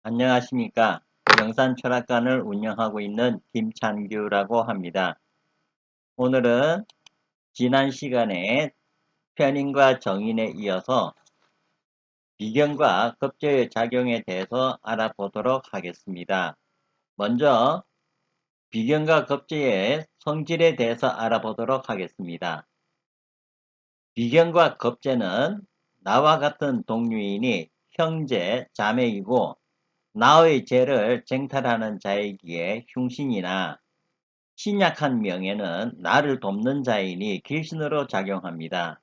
안녕하십니까. 영산철학관을 운영하고 있는 김찬규라고 합니다. 오늘은 지난 시간에 편인과 정인에 이어서 비견과 급제의 작용에 대해서 알아보도록 하겠습니다. 먼저 비견과 급제의 성질에 대해서 알아보도록 하겠습니다. 비견과 급제는 나와 같은 동류인이 형제, 자매이고 나의 죄를 쟁탈하는 자이기에 흉신이나 신약한 명예는 나를 돕는 자이니 길신으로 작용합니다.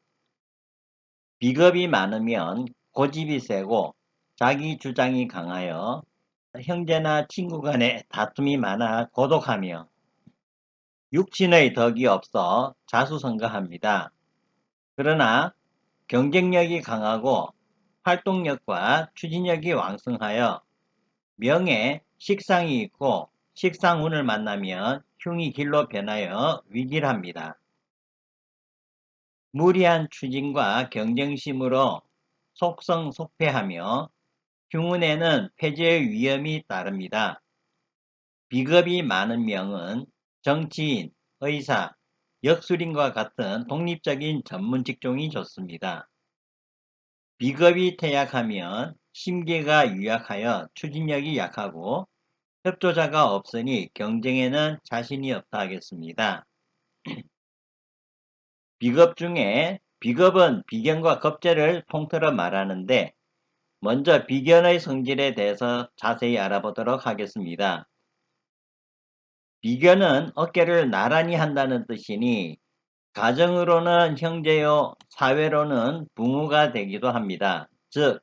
비겁이 많으면 고집이 세고 자기 주장이 강하여 형제나 친구 간에 다툼이 많아 고독하며 육신의 덕이 없어 자수성가합니다. 그러나 경쟁력이 강하고 활동력과 추진력이 왕성하여 명예, 식상이 있고 식상운을 만나면 흉이 길로 변하여 위길합니다. 무리한 추진과 경쟁심으로 속성속패하며 흉운에는 폐재의 위험이 따릅니다. 비겁이 많은 명은 정치인, 의사, 역술인과 같은 독립적인 전문 직종이 좋습니다. 비겁이 퇴약하면 심기가 유약하여 추진력이 약하고 협조자가 없으니 경쟁에는 자신이 없다 하겠습니다. 비겁 중에 비겁은 비견과 겁제를 통틀어 말하는데 먼저 비견의 성질에 대해서 자세히 알아보도록 하겠습니다. 비견은 어깨를 나란히 한다는 뜻이니 가정으로는 형제요 사회로는 부모가 되기도 합니다. 즉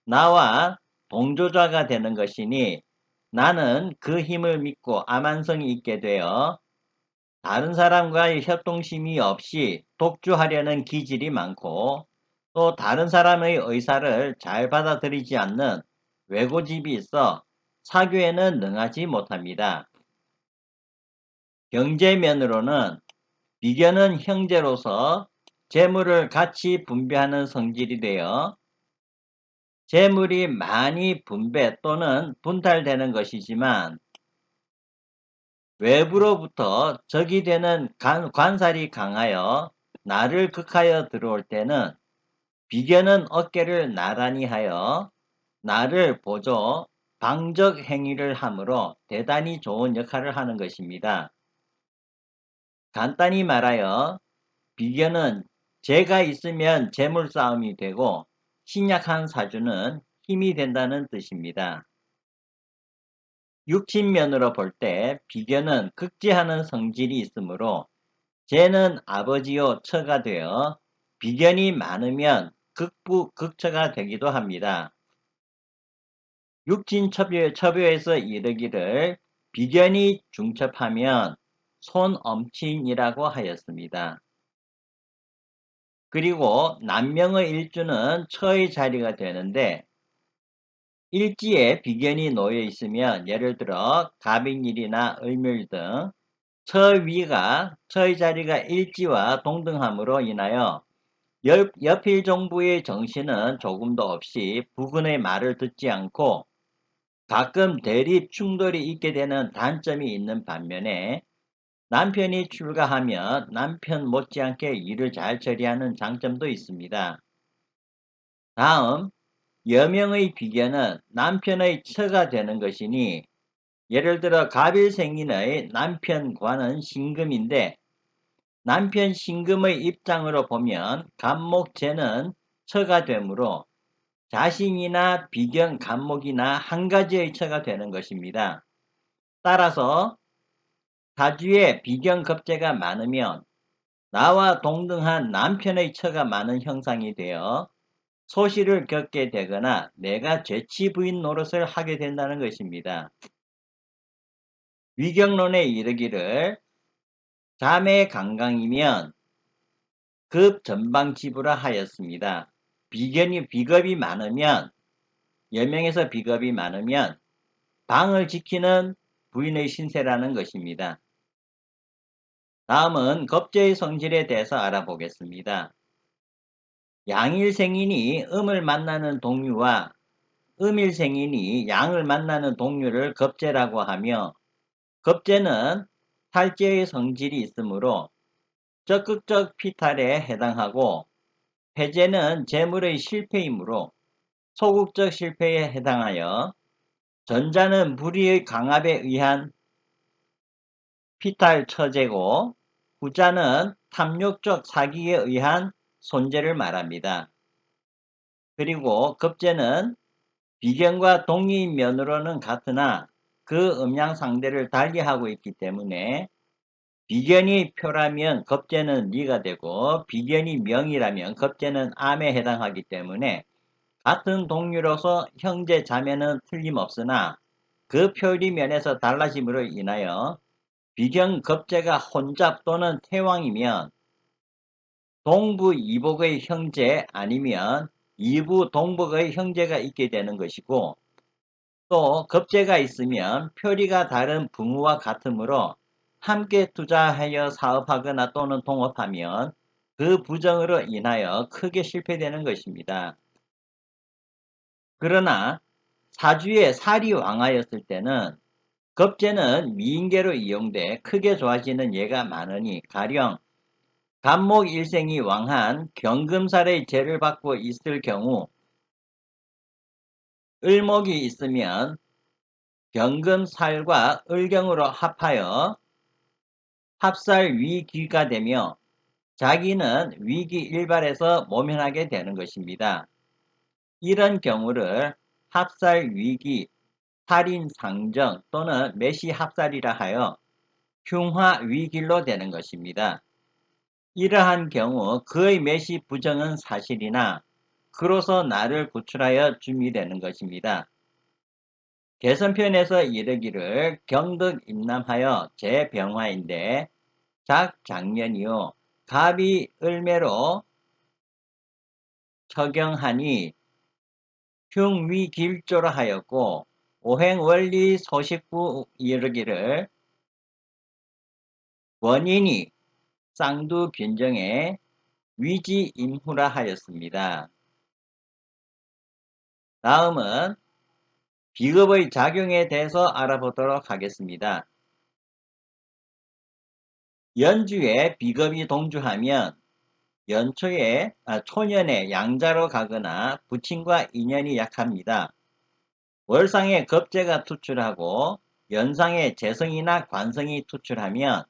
나와 동조자가 되는 것이니 나는 그 힘을 믿고 암만성이 있게 되어 다른 사람과의 협동심이 없이 독주하려는 기질이 많고 또 다른 사람의 의사를 잘 받아들이지 않는 외고집이 있어 사교에는 능하지 못합니다. 경제면으로는 비견은 형제로서 재물을 같이 분배하는 성질이 되어 재물이 많이 분배 또는 분탈되는 것이지만 외부로부터 적이 되는 관살이 강하여 나를 극하여 들어올 때는 비견은 어깨를 나란히 하여 나를 보조, 방적 행위를 하므로 대단히 좋은 역할을 하는 것입니다. 간단히 말하여 비견은 재가 있으면 재물 싸움이 되고 신약한 사주는 힘이 된다는 뜻입니다. 육친면으로 볼 때 비견은 극제하는 성질이 있으므로 재는 아버지요 처가 되어 비견이 많으면 극부 극처가 되기도 합니다. 육진 첩요에서 이르기를 비견이 중첩하면 손엄친이라고 하였습니다. 그리고 남명의 일주는 처의 자리가 되는데 일지에 비견이 놓여 있으면 예를 들어 갑인일이나 을묘일 등 처위가 처의 자리가 일지와 동등함으로 인하여 여필 정부의 정신은 조금도 없이 부군의 말을 듣지 않고 가끔 대립 충돌이 있게 되는 단점이 있는 반면에 남편이 출가하면 남편 못지않게 일을 잘 처리하는 장점도 있습니다. 다음 여명의 비견은 남편의 처가 되는 것이니 예를 들어 갑일생인의 남편과는 신금인데 남편 신금의 입장으로 보면 갑목재는 처가 되므로 자신이나 비견 갑목이나 한 가지의 처가 되는 것입니다. 따라서 사주에 비견 겁재가 많으면 나와 동등한 남편의 처가 많은 형상이 되어 소실을 겪게 되거나 내가 죄치 부인 노릇을 하게 된다는 것입니다. 위경론에 이르기를 자매 강강이면 급 전방지부라 하였습니다. 비겁이 많으면 여명에서 비겁이 많으면 방을 지키는 부인의 신세라는 것입니다. 다음은 겁제의 성질에 대해서 알아보겠습니다. 양일생인이 음을 만나는 동류와 음일생인이 양을 만나는 동류를 겁재라고 하며 겁재는 탈재의 성질이 있으므로 적극적 피탈에 해당하고 해재는 재물의 실패이므로 소극적 실패에 해당하여 전자는 불의의 강압에 의한 피탈 처제고 후자는 탐욕적 사기에 의한 손재를 말합니다. 그리고 겁재는 비견과 동의인 면으로는 같으나 그 음양 상대를 달리하고 있기 때문에 비견이 표라면 겁재는 리가 되고 비견이 명이라면 겁재는 암에 해당하기 때문에 같은 동류로서 형제 자매는 틀림없으나 그 표리 면에서 달라짐으로 인하여 비견 겁재가 혼잡 또는 태왕이면 동부 이복의 형제 아니면 이부 동복의 형제가 있게 되는 것이고 또 겁재가 있으면 표리가 다른 부모와 같으므로 함께 투자하여 사업하거나 또는 동업하면 그 부정으로 인하여 크게 실패되는 것입니다. 그러나 사주에 살이 왕하였을 때는 겁재는 미인계로 이용돼 크게 좋아지는 예가 많으니 가령 간목 일생이 왕한 경금살의 재를 받고 있을 경우 을목이 있으면 경금살과 을경으로 합하여 합살 위귀가 되며 자기는 위기 일발에서 모면하게 되는 것입니다. 이런 경우를 합살 위기, 살인 상정 또는 매시 합살이라 하여 흉화 위길로 되는 것입니다. 이러한 경우 그의 매시 부정은 사실이나 그로서 나를 구출하여 줌이 되는 것입니다. 개선편에서 이르기를 경득 임남하여 제병화인데 작장년이요 갑이 을매로 처경하니 흉위길조라 하였고 오행원리 소식부 이르기를 원인이 쌍두균정에 위지임후라 하였습니다. 다음은 비급의 작용에 대해서 알아보도록 하겠습니다. 연주에 비급이 동주하면 초년에 양자로 가거나 부친과 인연이 약합니다. 월상에 겁재가 투출하고 연상에 재성이나 관성이 투출하면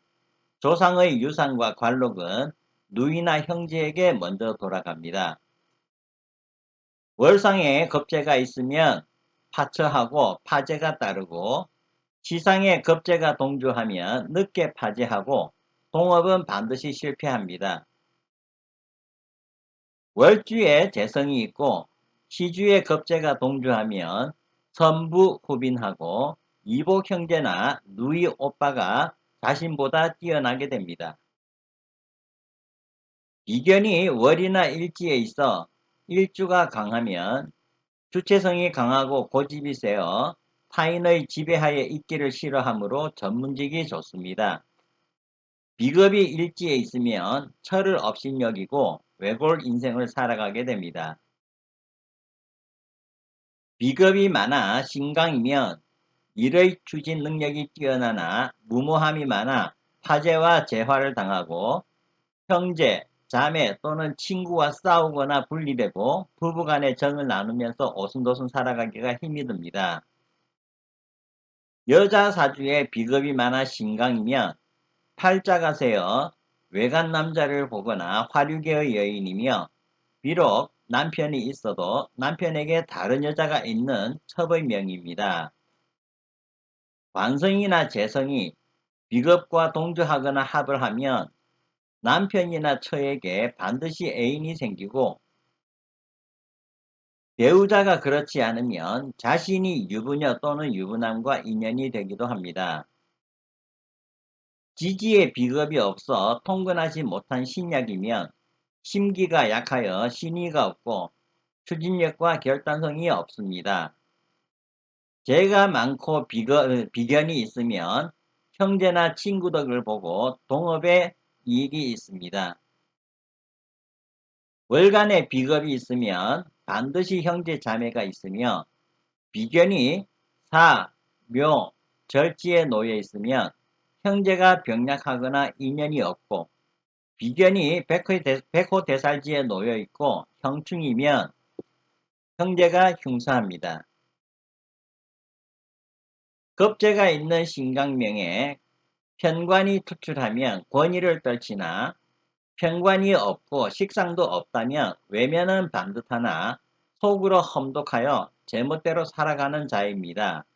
조상의 유산과 관록은 누이나 형제에게 먼저 돌아갑니다. 월상에 겁재가 있으면 파처하고 파재가 따르고 시상에 겁재가 동주하면 늦게 파재하고 동업은 반드시 실패합니다. 월주에 재성이 있고 시주에 겁재가 동주하면 선부 후빈하고 이복 형제나 누이 오빠가 자신보다 뛰어나게 됩니다. 비견이 월이나 일지에 있어 일주가 강하면 주체성이 강하고 고집이 세어 타인의 지배하에 있기를 싫어하므로 전문직이 좋습니다. 비겁이 일지에 있으면 철을 업신여기고 외골 인생을 살아가게 됩니다. 비겁이 많아 신강이면 일의 추진 능력이 뛰어나나 무모함이 많아 파재와 재화를 당하고 형제, 자매 또는 친구와 싸우거나 분리되고 부부간의 정을 나누면서 오순도순 살아가기가 힘이 듭니다. 여자 사주에 비겁이 많아 신강이면 팔자가 세어 외간 남자를 보거나 화류계의 여인이며 비록 남편이 있어도 남편에게 다른 여자가 있는 첩의 명입니다. 관성이나 재성이 비겁과 동조하거나 합을 하면 남편이나 처에게 반드시 애인이 생기고 배우자가 그렇지 않으면 자신이 유부녀 또는 유부남과 인연이 되기도 합니다. 지지에 비겁이 없어 통근하지 못한 신약이면 심기가 약하여 신의가 없고 추진력과 결단성이 없습니다. 재가 많고 비견이 있으면 형제나 친구 덕을 보고 동업에 이익이 있습니다. 월간에 비겁이 있으면 반드시 형제 자매가 있으며 비견이 사, 묘, 절지에 놓여 있으면 형제가 병약하거나 인연이 없고, 비견이 백호대살지에 놓여 있고 형충이면 형제가 흉사합니다. 겁재가 있는 신강명에 편관이 투출하면 권위를 떨치나, 편관이 없고 식상도 없다면 외면은 반듯하나 속으로 험독하여 제멋대로 살아가는 자입니다.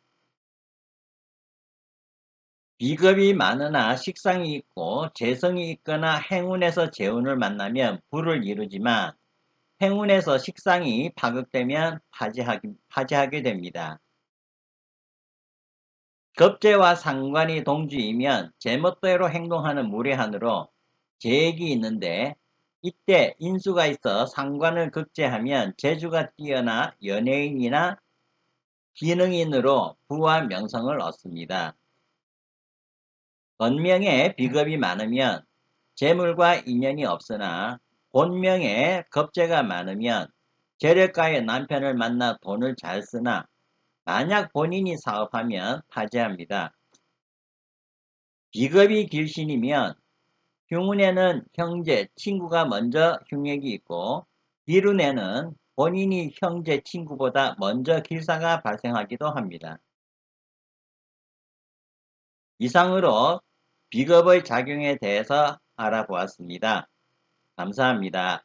비겁이 많으나 식상이 있고 재성이 있거나 행운에서 재운을 만나면 부를 이루지만, 행운에서 식상이 파극되면 파지하게 됩니다. 겁재와 상관이 동주이면 제멋대로 행동하는 무례한으로 재액이 있는데, 이때 인수가 있어 상관을 극제하면 재주가 뛰어나 연예인이나 기능인으로 부와 명성을 얻습니다. 본명에 비겁이 많으면 재물과 인연이 없으나, 본명에 겁재가 많으면 재력가의 남편을 만나 돈을 잘 쓰나, 만약 본인이 사업하면 파지합니다. 비겁이 길신이면 흉운에는 형제, 친구가 먼저 흉액이 있고, 기운에는 본인이 형제, 친구보다 먼저 길사가 발생하기도 합니다. 이상으로 비겁의 작용에 대해서 알아보았습니다. 감사합니다.